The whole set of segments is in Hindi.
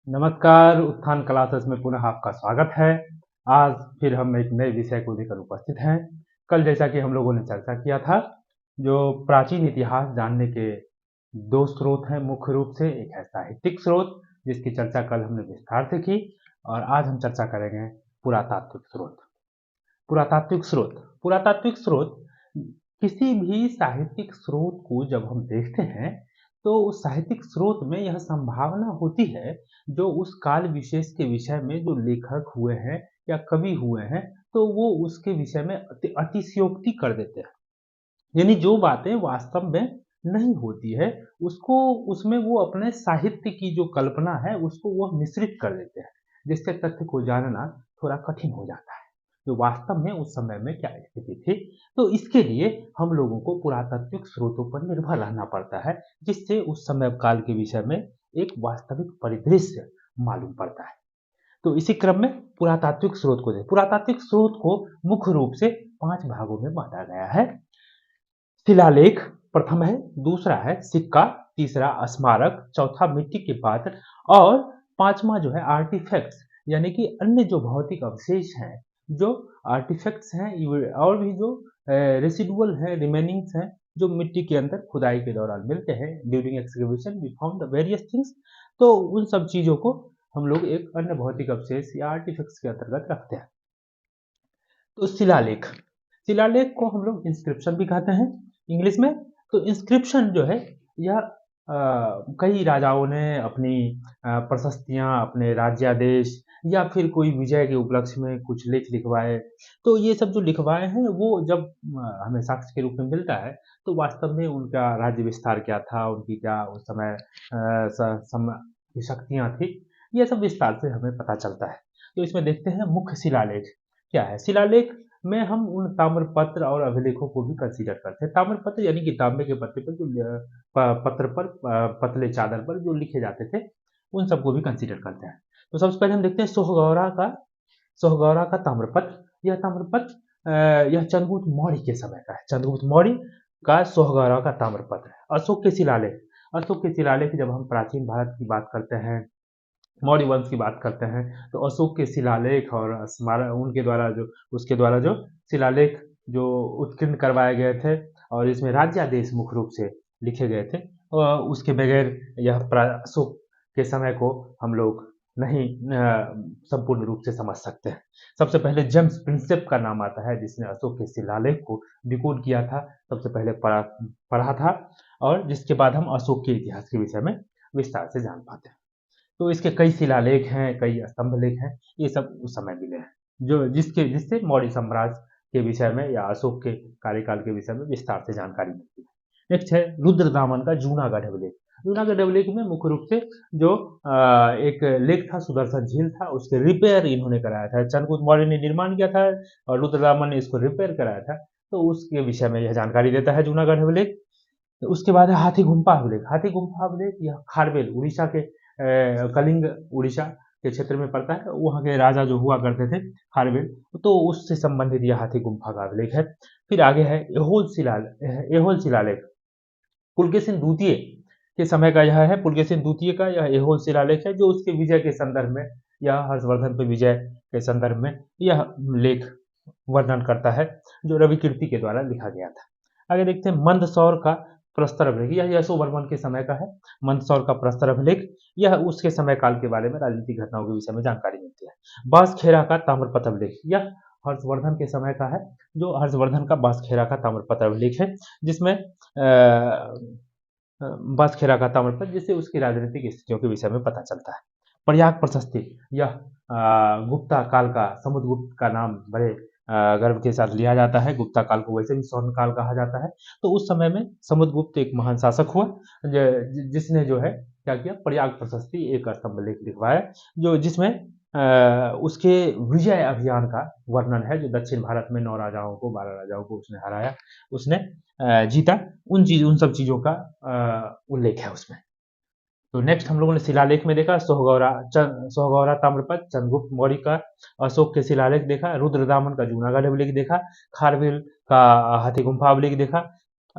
नमस्कार, उत्थान क्लासेस में पुनः आपका स्वागत है। आज फिर हम एक नए विषय को लेकर उपस्थित हैं। कल जैसा कि हम लोगों ने चर्चा किया था, जो प्राचीन इतिहास जानने के 2 स्रोत हैं मुख्य रूप से, एक है साहित्यिक स्रोत, जिसकी चर्चा कल हमने विस्तार से की, और आज हम चर्चा करेंगे पुरातात्विक स्रोत। पुरातात्विक स्रोत पुरातात्विक स्रोत किसी भी साहित्यिक स्रोत को जब हम देखते हैं, तो उस साहित्यिक स्रोत में यह संभावना होती है, जो उस काल विशेष के विषय में जो लेखक हुए हैं या कवि हुए हैं, तो वो उसके विषय में अतिशयोक्ति कर देते हैं। यानी जो बातें वास्तव में नहीं होती है, उसको उसमें वो अपने साहित्य की जो कल्पना है, उसको वो मिश्रित कर देते हैं, जिससे तथ्य को जानना थोड़ा कठिन हो जाता है, जो वास्तव में उस समय में क्या स्थिति थी। तो इसके लिए हम लोगों को पुरातात्विक स्रोतों पर निर्भर रहना पड़ता है, जिससे उस समय काल के विषय में एक वास्तविक परिदृश्य मालूम पड़ता है। तो इसी क्रम में पुरातात्विक स्रोत को मुख्य रूप से 5 भागों में बाँटा गया है। शिलालेख प्रथम है, दूसरा है सिक्का, तीसरा स्मारक, चौथा मिट्टी के पात्र और पांचवा जो है आर्टिफैक्ट्स, यानी कि अन्य जो भौतिक अवशेष हैं, जो आर्टिफैक्ट्स हैं और भी जो रेसिडुअल है, रिमेनिंग्स हैं, जो मिट्टी के अंदर खुदाई के दौरान मिलते हैं। During excavation we found various things. तो उन सब चीजों को हम लोग एक अन्य भौतिक अवशेष या आर्टिफैक्ट्स के अंतर्गत रखते हैं। तो शिलालेख शिलालेख को हम लोग इंस्क्रिप्शन भी कहते हैं इंग्लिश में। तो इंस्क्रिप्शन जो है, यह कई राजाओं ने अपनी प्रशस्तियां, अपने राज्यादेश या फिर कोई विजय के उपलक्ष्य में कुछ लेख लिखवाए। तो ये सब जो लिखवाए हैं, वो जब हमें साक्ष्य के रूप में मिलता है, तो वास्तव में उनका राज्य विस्तार क्या था, उनकी क्या उस समय की शक्तियां थी, ये सब विस्तार से हमें पता चलता है। तो इसमें देखते हैं मुख्य शिलालेख क्या है। शिलालेख में हम उन ताम्रपत्र और अभिलेखों को भी कंसीडर करते हैं। ताम्रपत्र यानी कि तांबे के पत्रे पर जो पत्र पर पतले चादर पर जो लिखे जाते थे, उन सबको भी कंसीडर करते हैं। तो सबसे पहले हम देखते हैं सोहगौरा का ताम्रपत्र। यह ताम्रपत्र यह चंद्रगुप्त मौर्य के समय का है। चंद्रगुप्त मौर्य का सोहगौरा का ताम्रपत्र है। अशोक के शिलालेख जब हम प्राचीन भारत की बात करते हैं, मौर्य वंश की बात करते हैं, तो अशोक के शिलालेख और स्मारक उनके द्वारा जो उसके द्वारा जो शिलालेख जो उत्कीर्ण करवाए गए थे, और इसमें राज्यादेश मुख्य रूप से लिखे गए थे, उसके बगैर यह अशोक के समय को हम लोग नहीं संपूर्ण रूप से समझ सकते हैं। सबसे पहले जेम्स प्रिंसेप का नाम आता है, जिसने अशोक के शिलालेख को डिकोड किया था, सबसे पहले पढ़ा था, और जिसके बाद हम अशोक के इतिहास के विषय में विस्तार से जान पाते हैं। तो इसके कई शिलालेख हैं, कई स्तंभ लेख हैं, ये सब उस समय मिले हैं, जो जिससे मौर्य साम्राज्य के विषय में या अशोक के कार्यकाल के विषय में विस्तार से जानकारी मिलती है। नेक्स्ट है रुद्रदामन का जूनागढ़ अभिलेख। जूनागढ़ अभिलेख में मुख्य रूप से जो एक लेख था, सुदर्शन झील था, उसके रिपेयर इन्होंने कराया था। चंद्रगुप्त मौर्य ने निर्माण किया था और रुद्रदामन ने इसको रिपेयर कराया था, तो उसके विषय में यह जानकारी देता है जूनागढ़ अभिलेख। उसके बाद है हाथी गुम्फा अभिलेख। हाथी गुम्फा अभिलेख यह खारवेल उड़ीसा के कलिंग उड़ीसा के क्षेत्र में पड़ता है। वहाँ के राजा जो हुआ करते थे खारवेल, तो उससे संबंधित यह हाथी गुम्फा का अभिलेख है। फिर आगे है एहोल शिलालेख। पुलकेशिन द्वितीय के समय का यह है। पुलकेशिन द्वितीय का यह एहोल शिलालेख है, जो उसके विजय के संदर्भ में या हर्षवर्धन पे विजय के संदर्भ में यह लेख वर्णन करता है, जो रवि कीर्ति के द्वारा लिखा गया था। आगे देखते हैं मंदसौर का प्रस्तर अभिलेख। यह यशोवर्मन के समय का है। मंदसौर का प्रस्तर अभिलेख, यह उसके समय काल के बारे में राजनीतिक घटनाओं के विषय में जानकारी मिलती है। बांसखेड़ा का ताम्रपत्र अभिलेख, यह हर्षवर्धन के समय का है, जो हर्षवर्धन का बांसखेड़ा का ताम्रपत्र अभिलेख है, जिसमें बांसखेड़ा का ताम्रपत्र, जिससे उसकी राजनीतिक स्थितियों के विषय में पता चलता है। प्रयाग प्रशस्ति, यह गुप्ता काल का, समुद्रगुप्त का नाम बड़े गर्व के साथ लिया जाता है। गुप्ता काल को वैसे भी स्वर्ण काल कहा जाता है। तो उस समय में समुद्रगुप्त एक महान शासक हुआ, जिसने जो है क्या किया, प्रयाग प्रशस्ति एक स्तंभ लेख लिखवाया, जो जिसमें उसके विजय अभियान का वर्णन है, जो दक्षिण भारत में 9 राजाओं को, 12 राजाओं को उसने हराया, उसने जीता। उन सब चीजों का उल्लेख है उसमें। तो नेक्स्ट हम लोगों ने शिलालेख में देखा सोहगौरा ताम्रपत्र चंद्रगुप्त मौर्य का। अशोक के शिलालेख देखा। रुद्रदामन का जूनागढ़ अभिलेख देखा। खारवेल का हाथी गुम्फा अभिलेख देखा।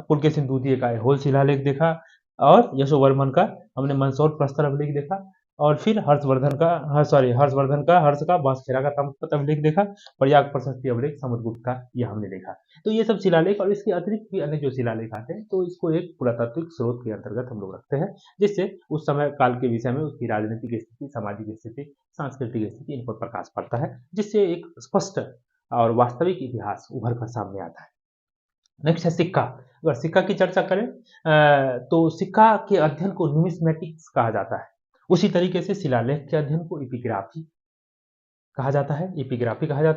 पुलकेशिन द्वितीय का ऐहोल शिलालेख देखा। और यशोवर्मन का हमने मंदसौर प्रस्तर अभिलेख देखा। और फिर हर्षवर्धन का हर्ष का बांसखेड़ा का ताम्रपत्र अभिलेख देखा, प्रयाग प्रशस्ति अभिलेख समुद्रगुप्त का ये हमने देखा। तो ये सब शिलालेख और इसके अतिरिक्त भी अन्य जो शिलालेख आते हैं तो इसको एक पुरातात्विक स्रोत के अंतर्गत हम लोग रखते हैं, जिससे उस समय काल के विषय में उसकी राजनीतिक स्थिति, सामाजिक स्थिति, सांस्कृतिक स्थिति इन पर प्रकाश पड़ता है, जिससे एक स्पष्ट और वास्तविक इतिहास उभर कर सामने आता है। नेक्स्ट है सिक्का। अगर सिक्का की चर्चा करें तो सिक्का के अध्ययन को न्यूमिस्मेटिक्स कहा जाता है। उसी तरीके से शिलालेख के अध्ययन को एपिग्राफी कहा जाता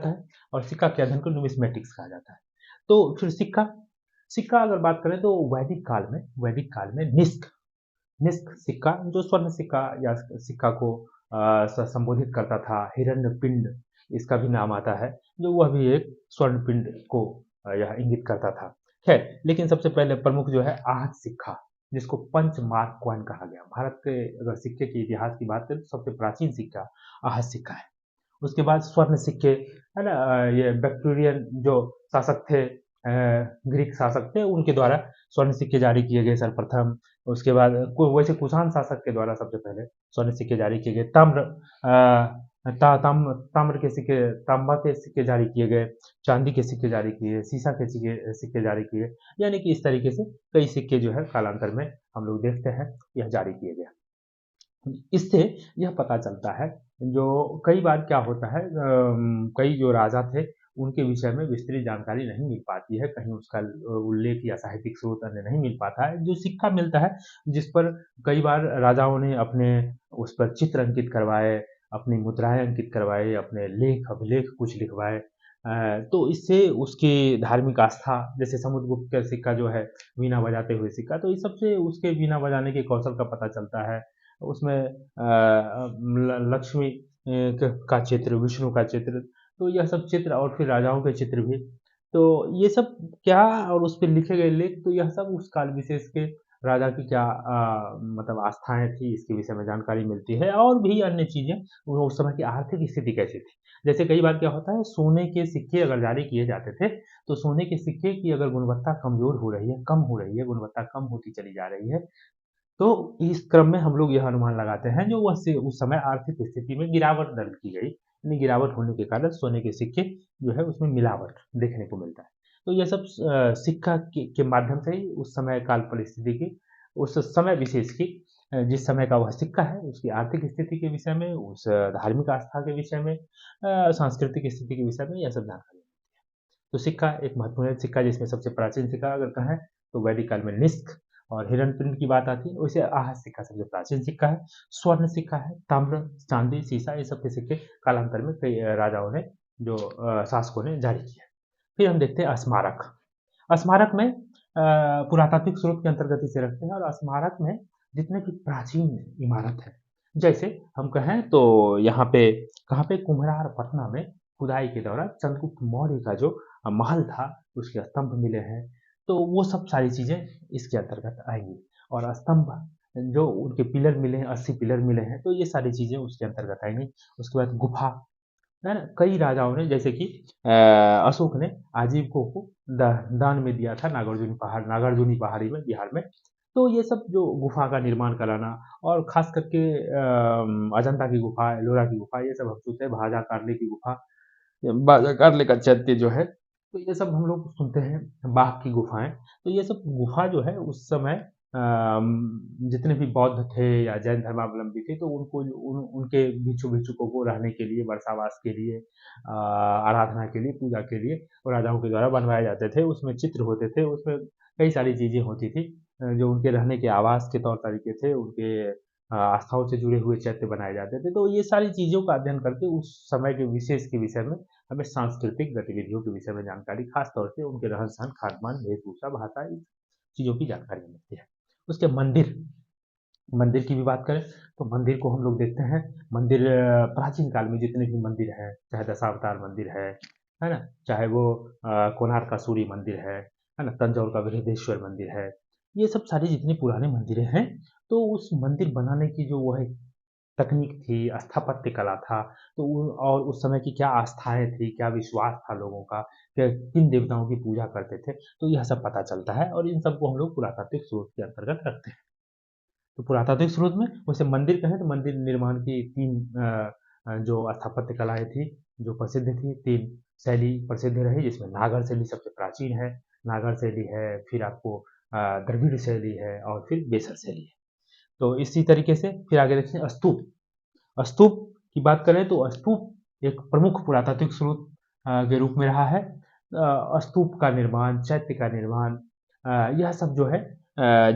है और सिक्का के अध्ययन को न्यूमिस्मेटिक्स कहा जाता है। तो फिर सिक्का सिक्का अगर बात करें तो वैदिक काल में निस्क सिक्का जो स्वर्ण सिक्का या सिक्का को संबोधित करता था, हिरण्य पिंड इसका भी नाम आता है, जो वह भी एक स्वर्ण पिंड को यह इंगित करता था। खैर, लेकिन सबसे पहले प्रमुख जो है आहत सिक्का, जिसको पंचमार्क कॉइन कहा गया। भारत के अगर सिक्के के इतिहास की बात करें तो सबसे प्राचीन सिक्का आहत सिक्का है। उसके बाद स्वर्ण सिक्के है ना, ये बैक्टीरियन जो शासक थे, ग्रीक शासक थे, उनके द्वारा स्वर्ण सिक्के जारी किए गए सर्वप्रथम। उसके बाद वैसे कुषाण शासक के द्वारा सबसे पहले स्वर्ण सिक्के जारी किए गए। ताम्र के सिक्के, तांबा के सिक्के जारी किए गए, चांदी के सिक्के जारी किए, सीसा के सिक्के जारी किए, यानी कि इस तरीके से कई सिक्के जो है कालांतर में हम लोग देखते हैं यह जारी किए गए। इससे यह पता चलता है, जो कई बार क्या होता है, कई जो राजा थे उनके विषय में विस्तृत जानकारी नहीं मिल पाती है, कहीं उसका उल्लेख या साहित्यिक स्रोत अन्य नहीं मिल पाता है। जो सिक्का मिलता है जिस पर कई बार राजाओं ने अपने उस पर चित्र अंकित करवाए, अपनी मुद्राएं अंकित करवाए, अपने लेख अभिलेख कुछ लिखवाए, तो इससे उसकी धार्मिक आस्था, जैसे समुद्रगुप्त का सिक्का जो है वीणा बजाते हुए सिक्का, तो इस सबसे उसके वीणा बजाने के कौशल का पता चलता है। उसमें लक्ष्मी का चित्र, विष्णु का चित्र, तो यह सब चित्र और फिर राजाओं के चित्र भी, तो ये सब क्या और उस पे लिखे गए लेख, तो यह सब उस काल विशेष के राजा की क्या मतलब आस्थाएं थी इसके विषय में जानकारी मिलती है। और भी अन्य चीजें, उस समय की आर्थिक स्थिति कैसी थी। जैसे कई बार क्या होता है, सोने के सिक्के अगर जारी किए जाते थे तो सोने के सिक्के की अगर गुणवत्ता कमजोर हो रही है, कम हो रही है, गुणवत्ता कम होती चली जा रही है, तो इस क्रम में हम लोग यह अनुमान लगाते हैं जो वह से उस समय आर्थिक स्थिति में गिरावट दर्ज की गई, यानी गिरावट होने के कारण सोने के सिक्के जो है उसमें मिलावट देखने को मिलता है। तो यह सब सिक्का के माध्यम से ही उस समय काल परिस्थिति की, उस समय विशेष की, जिस समय का वह सिक्का है उसकी आर्थिक स्थिति के विषय में, उस धार्मिक आस्था के विषय में, सांस्कृतिक स्थिति के विषय में यह सब जानकारी मिलती है। तो सिक्का एक महत्वपूर्ण सिक्का, जिसमें सबसे प्राचीन सिक्का अगर कहें तो वैदिक काल में निस्क और हिरण्यपिंड की बात आती है, वैसे आहत सिक्का सबसे प्राचीन सिक्का है। स्वर्ण सिक्का है, ताम्र, चांदी, सीसा, ये सब के सिक्के कालांतर में कई राजाओं ने, जो शासकों ने जारी किए। फिर हम देखते हैं स्मारक। स्मारक में पुरातात्विक स्रोत के अंतर्गत इसे रखते हैं, और स्मारक में जितने भी प्राचीन इमारत है, जैसे हम कहें तो यहाँ पे कहाँ पे, कुम्हरार पटना में खुदाई के दौरान चंद्रगुप्त मौर्य का जो महल था उसके स्तंभ मिले हैं, तो वो सब सारी चीजें इसके अंतर्गत आएंगी। और स्तंभ जो उनके पिलर मिले हैं, 80 पिलर मिले हैं, तो ये सारी चीजें उसके अंतर्गत आएंगी। उसके बाद गुफा है ना, कई राजाओं ने, जैसे कि अशोक ने आजीविकों को दान में दिया था नागार्जुनी पहाड़ी में, बिहार में। तो ये सब जो गुफा का निर्माण कराना, और खास करके अजंता की गुफा, एलोरा की गुफा, ये सब हम सुनते हैं, भाजा कार्ले की गुफा, बाजा कार्ले का चैत्य जो है, तो ये सब हम लोग सुनते हैं, बाघ की गुफाएं। तो ये सब गुफा जो है उस समय जितने भी बौद्ध थे या जैन धर्मावलंबी थे, तो उनके भिक्षुकों को रहने के लिए, वर्षावास के लिए, आराधना के लिए, पूजा के लिए राजाओं के द्वारा बनवाए जाते थे। उसमें चित्र होते थे, उसमें कई सारी चीजें होती थी, जो उनके रहने के आवास के तौर तरीके थे, उनके आस्थाओं से जुड़े हुए चैत्य बनाए जाते थे। तो ये सारी चीजों का अध्ययन करके उस समय के विशेष के विषय में हमें सांस्कृतिक गतिविधियों के विषय में जानकारी, खास तौर से उनके रहन सहन, खान पान, वेशभूषा, भाषा, इन चीजों की जानकारी मिलती है। उसके मंदिर मंदिर की भी बात करें तो मंदिर को हम लोग देखते हैं। मंदिर प्राचीन काल में जितने भी मंदिर हैं, चाहे दशावतार मंदिर है ना, चाहे वो कोणार्क का सूर्य मंदिर है ना, तंजौर का बृहदेश्वर मंदिर है, ये सब सारी जितने पुराने मंदिरें हैं, तो उस मंदिर बनाने की जो वो है तकनीक थी, स्थापत्य कला था, तो और उस समय की क्या आस्थाएं थी, क्या विश्वास था लोगों का, किन देवताओं की पूजा करते थे, तो यह सब पता चलता है, और इन सबको हम लोग पुरातात्विक स्रोत के अंतर्गत रखते हैं। तो पुरातात्विक स्रोत में वैसे मंदिर कहें तो मंदिर निर्माण की 3 जो स्थापत्य कलाएँ थी, जो प्रसिद्ध थी, 3 शैली प्रसिद्ध रही, जिसमें नागर शैली सबसे प्राचीन है। नागर शैली है, फिर आपको द्रविड़ शैली है और फिर बेसर शैली है। तो इसी तरीके से फिर आगे देखते हैं स्तूप। स्तूप की बात करें तो स्तूप एक प्रमुख पुरातात्विक स्रोत के रूप में रहा है। स्तूप का निर्माण, चैत्य का निर्माण, यह सब जो है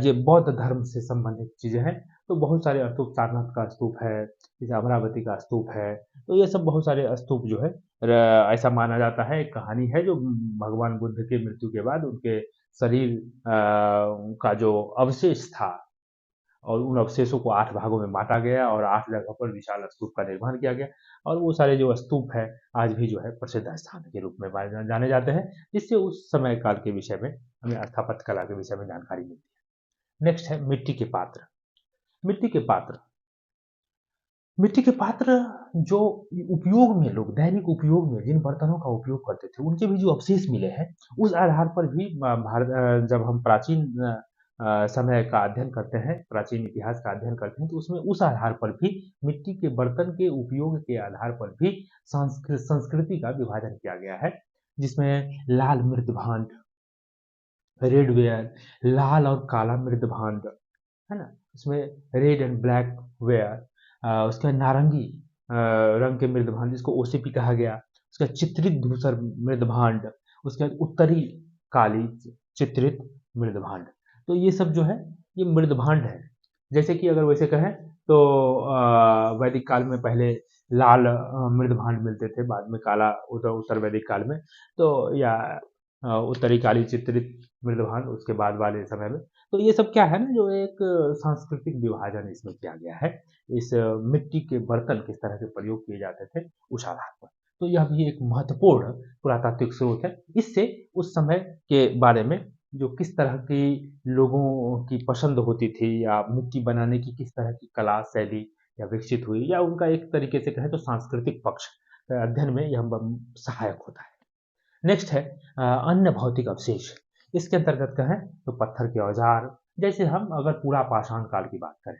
ये बौद्ध धर्म से संबंधित चीज़ें हैं। तो बहुत सारे स्तूप, सारनाथ का स्तूप है, जैसे अमरावती का स्तूप है, तो ये सब बहुत सारे स्तूप जो है ऐसा माना जाता है, एक कहानी है जो भगवान बुद्ध के मृत्यु के बाद उनके शरीर का जो अवशेष था और उन अवशेषों को 8 भागों में बाँटा गया और 8 जगह पर विशाल स्तूप का निर्माण किया गया और वो सारे जो स्तूप हैं, आज भी जो है प्रसिद्ध स्थान के रूप में जाने जाते हैं, जिससे उस समय काल के विषय में हमें स्थापत्य कला के विषय में जानकारी मिलती है। नेक्स्ट है मिट्टी के पात्र। मिट्टी के पात्र मिट्टी के पात्र जो उपयोग में लोग दैनिक उपयोग में जिन बर्तनों का उपयोग करते थे, उनके भी जो अवशेष मिले हैं, उस आधार पर भी जब हम प्राचीन समय का अध्ययन करते हैं, प्राचीन इतिहास का अध्ययन करते हैं, तो उसमें उस आधार पर भी मिट्टी के बर्तन के उपयोग के आधार पर भी संस्कृति का विभाजन किया गया है, जिसमें लाल मृदभांड, रेड वेयर, लाल और काला मृदभांड, है ना? उसमें रेड एंड ब्लैक वेयर, उसके बाद नारंगी रंग के मृदभांड जिसको ओसीपी कहा गया, उसके बाद चित्रित धूसर मृदभांड, उसके बाद उत्तरी काली चित्रित मृदभांड। तो ये सब जो है ये मृदभांड है। जैसे कि अगर वैसे कहें तो वैदिक काल में पहले लाल मृदभांड मिलते थे, बाद में काला उत्तर वैदिक काल में, तो या उत्तरी काली चित्रित मृदभांड उसके बाद वाले समय में। तो ये सब क्या है ना, जो एक सांस्कृतिक विभाजन इसमें किया गया है। इस मिट्टी के बर्तन किस तरह के प्रयोग किए जाते थे उस आधार पर। तो यह भी एक महत्वपूर्ण पुरातात्विक स्रोत है। इससे उस समय के बारे में जो किस तरह की लोगों की पसंद होती थी या मिट्टी बनाने की किस तरह की कला शैली या विकसित हुई या उनका एक तरीके से कहें तो सांस्कृतिक पक्ष अध्ययन में यह सहायक होता है। नेक्स्ट है अन्य भौतिक अवशेष। इसके अंतर्गत कहें तो पत्थर के औजार, जैसे हम अगर पूरा पाषाण काल की बात करें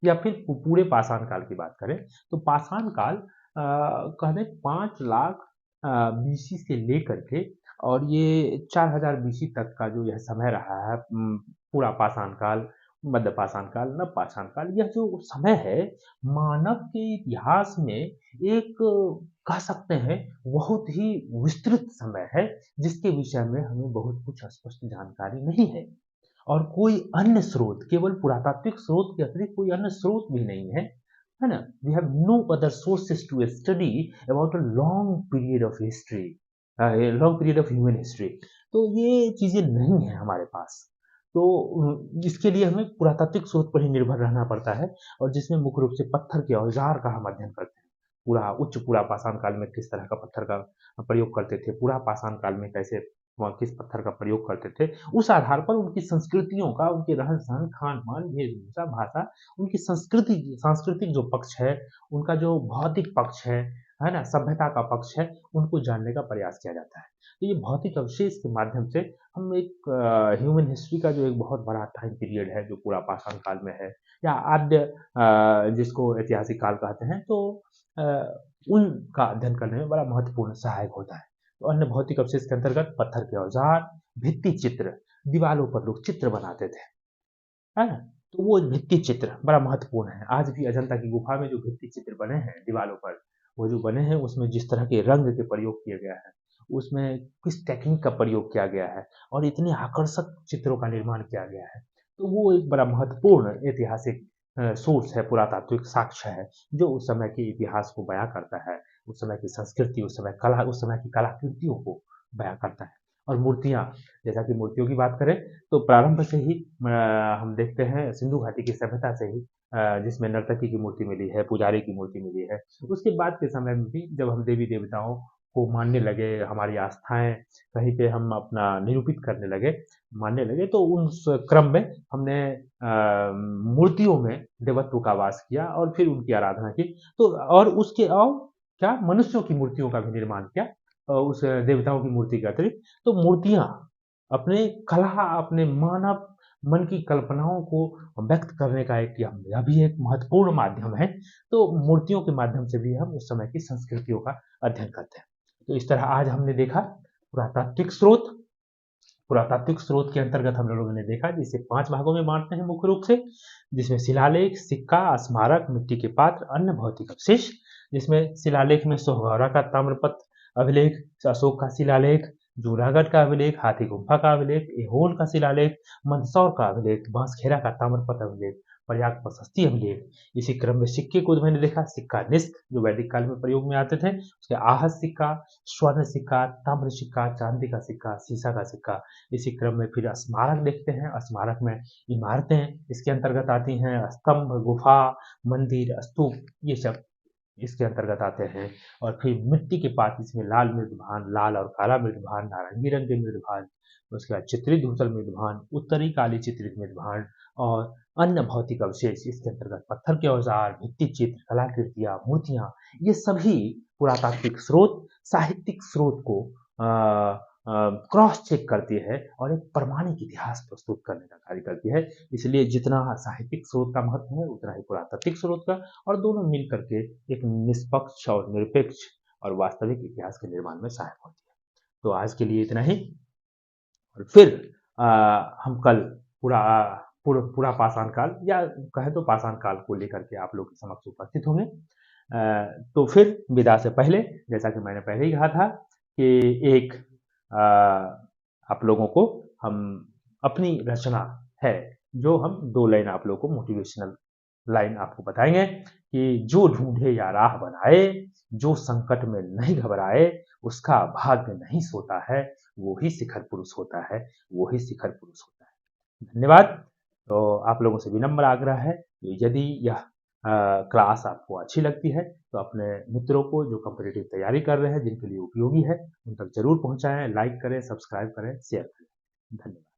या फिर पूरे पाषाण काल की बात करें तो पाषाण काल कहते 5 लाख बीसी से लेकर के और ये 4000 बीसी तक का जो यह समय रहा है, पूरा पाषाण काल, मध्य पाषाण काल, नव पाषाण काल, यह जो समय है मानव के इतिहास में एक कह सकते हैं बहुत ही विस्तृत समय है, जिसके विषय में हमें बहुत कुछ स्पष्ट जानकारी नहीं है और कोई अन्य स्रोत, केवल पुरातात्विक स्रोत के अतिरिक्त कोई अन्य स्रोत भी नहीं है ना? We have no other sources to study about a long period of human history. तो ये चीज़ें नहीं है हमारे पास। तो इसके लिए हमें पुरातात्विक स्रोत पर ही निर्भर रहना पड़ता है और जिसमें मुख्य रूप से पत्थर के औजार का हम अध्ययन करते हैं। पूरा पाषाण काल में किस तरह का पत्थर का प्रयोग करते थे, पूरा पाषाण काल में कैसे किस पत्थर का प्रयोग करते थे, उस आधार पर उनकी संस्कृतियों का, उनके रहन-सहन, खान-पान, वेशभूषा, भाषा, उनकी सांस्कृतिक जो पक्ष है, उनका जो भौतिक पक्ष है ना? सभ्यता का पक्ष है, उनको जानने का प्रयास किया जाता है। तो ये भौतिक अवशेष के माध्यम से हम एक ह्यूमन हिस्ट्री का जो एक बहुत बड़ा टाइम पीरियड है, जो पूरा पाषाण काल में है या आद्य जिसको ऐतिहासिक काल कहते हैं, तो अ, उनका अध्ययन करने में बड़ा महत्वपूर्ण सहायक होता है। तो अन्य भौतिक अवशेष के अंतर्गत पत्थर के औजार, भित्ति चित्र, दीवालों पर लोग चित्र बनाते थे, है ना? तो वो भित्ति चित्र बड़ा महत्वपूर्ण है। आज भी अजंता की गुफा में जो भित्ति चित्र बने हैं दीवालों पर, वो जो बने हैं उसमें जिस तरह के रंग के प्रयोग किए गया है, उसमें किस टेक्निक का प्रयोग किया गया है और इतने आकर्षक चित्रों का निर्माण किया गया है। तो वो एक बड़ा महत्वपूर्ण ऐतिहासिक सोर्स है, पुरातात्विक साक्ष्य है, जो उस समय के इतिहास को बयाँ करता है, उस समय की संस्कृति, उस समय की कलाकृतियों को बयाँ करता है। और मूर्तियाँ, जैसा कि मूर्तियों की बात करें तो प्रारंभ से ही हम देखते हैं सिंधु घाटी की सभ्यता से ही जिसमें नर्तकी की मूर्ति मिली है, पुजारी की मूर्ति मिली है। उसके बाद के समय में भी जब हम देवी-देवताओं को मानने लगे, हमारी आस्थाएँ कहीं पे हम अपना निरूपित करने लगे, मानने लगे, तो उस क्रम में हमने मूर्तियों में देवत्व का वास किया और फिर उनकी आराधना की। तो और उसके और क्या मनुष्यों की मूर्तियों का भी निर्माण किया उस देवताओं की मूर्ति के अतिरिक्त। तो मूर्तियाँ अपने कला, अपने मानव मन की कल्पनाओं को व्यक्त करने का यह भी एक महत्वपूर्ण माध्यम है। तो मूर्तियों के माध्यम से भी हम उस समय की संस्कृतियों का अध्ययन करते हैं। तो इस तरह आज हमने देखा पुरातात्विक स्रोत। पुरातात्विक स्रोत के अंतर्गत हम लोगों ने देखा जिसे 5 भागों में बांटते हैं मुख्य रूप से, जिसमें शिलालेख, सिक्का, स्मारक, मिट्टी के पात्र, अन्य भौतिक अवशेष। जिसमें शिलालेख में सोहगौरा का ताम्रपत्र अभिलेख, अशोक का शिलालेख, जूनागढ़ का अभिलेख, हाथी गुम्फा का अभिलेख, ऐहोल का शिलालेख, मंदसौर का अभिलेख, बांसखेड़ा का ताम्रपत्र अभिलेख, प्रयाग प्रशस्ति अभिलेख। इसी क्रम में सिक्के को मैंने देखा, सिक्का निस्क जो वैदिक काल में प्रयोग में आते थे, उसके आहत सिक्का, स्वर्ण सिक्का, ताम्र सिक्का, चांदी का सिक्का, सीसा का सिक्का। इसी क्रम में फिर स्मारक देखते हैं। स्मारक में इमारतें इसके अंतर्गत आती हैं, स्तंभ, गुफा, मंदिर, स्तूप, ये सब इसके अंतर्गत आते हैं। और फिर मिट्टी के पात्र, इसमें लाल मृदभान, लाल और काला मृदभान, नारंगी रंग के मृदभान, उसके बाद चित्रित धूसर मृदभान, उत्तरी काली चित्रित मृदभान और अन्य भौतिक अवशेष। इसके अंतर्गत पत्थर के औजार, भित्ति चित्र, कलाकृतियां, मूर्तियां, ये सभी पुरातात्विक स्रोत साहित्यिक स्रोत को क्रॉस चेक करती है और एक प्रमाणिक इतिहास प्रस्तुत करने का कार्य करती है। इसलिए जितना साहित्यिक स्रोत का महत्व है उतना ही पुरातात्विक स्रोत का, और दोनों मिल करके एक निष्पक्ष और निरपेक्ष और वास्तविक इतिहास के निर्माण में सहायक होती है। तो आज के लिए इतना ही, और फिर हम कल पूरा पाषाण काल या कहे तो पाषाण काल को लेकर के आप लोग के समक्ष उपस्थित होंगे। तो फिर विदा से पहले, जैसा कि मैंने पहले ही कहा था कि एक आप लोगों को हम अपनी रचना है जो हम 2 लाइन आप लोगों को मोटिवेशनल लाइन आपको बताएंगे कि जो ढूंढे या राह बनाए, जो संकट में नहीं घबराए, उसका भाग्य नहीं सोता है, वो ही शिखर पुरुष होता है, वो ही शिखर पुरुष होता है। धन्यवाद। तो आप लोगों से विनम्र आग्रह है कि यदि यह क्लास आपको अच्छी लगती है तो अपने मित्रों को जो कॉम्पिटिटिव तैयारी कर रहे हैं, जिनके लिए उपयोगी है, उन तक जरूर पहुंचाएं, लाइक करें, सब्सक्राइब करें, शेयर करें। धन्यवाद।